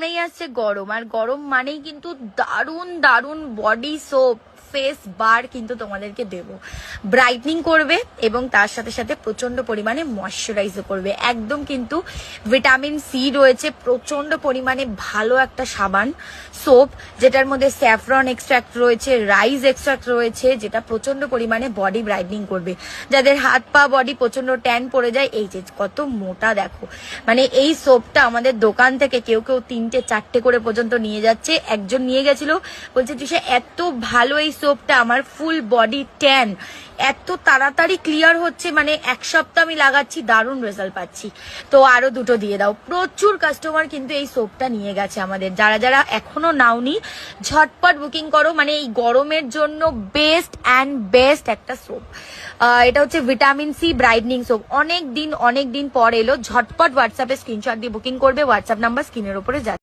সামনেই আসছে গরম, আর গরম মানেই কিন্তু দারুণ দারুণ বডি সোপ ফেস বার কিন্তু তোমাদেরকে দেবো। ব্রাইটনিং করবে এবং তার সাথে সাথে প্রচন্ড পরিমাণে ময়শ্চারাইজও করবে। একদম কিন্তু ভিটামিন সি রয়েছে, প্রচন্ড পরিমাণে ভালো একটা সাবান সোপ, যেটার মধ্যে স্যাফরন এক্সট্রাক্ট রয়েছে, রাইস এক্সট্রাক্ট রয়েছে, যেটা প্রচন্ড পরিমাণে বডি ব্রাইটনিং করবে। যাদের হাত পা বডি প্রচন্ড ট্যান পড়ে যায়, এই যে কত মোটা দেখো, মানে এই সোপটা আমাদের দোকান থেকে কেউ কেউ 3টে 4টে করে পর্যন্ত নিয়ে যাচ্ছে। একজন নিয়ে গেছিল, বলছে তৃষা এত ভালো এই সোপটা, আমার ফুল বডি ট্যান এত তাড়াতাড়ি ক্লিয়ার হচ্ছে, মানে 1 সপ্তাহ আমি লাগাচ্ছি, দারুণ রেজাল্ট পাচ্ছি, তো আরো 2টো দিয়ে দাও। প্রচুর কাস্টমার কিন্তু এই সোপটা নিয়ে গেছে আমাদের। যারা যারা এখনো নাওনি ঝটপট বুকিং করো, মানে এই গরমের জন্য বেস্ট অ্যান্ড বেস্ট একটা সোপ। এটা হচ্ছে ভিটামিন সি ব্রাইটনিং সোপ, অনেক দিন পর এলো। ঝটপট হোয়াটসঅ্যাপে স্ক্রিনশট দিয়ে বুকিং করবে, হোয়াটসঅ্যাপ নাম্বার স্ক্রিনের উপরে যাচ্ছে।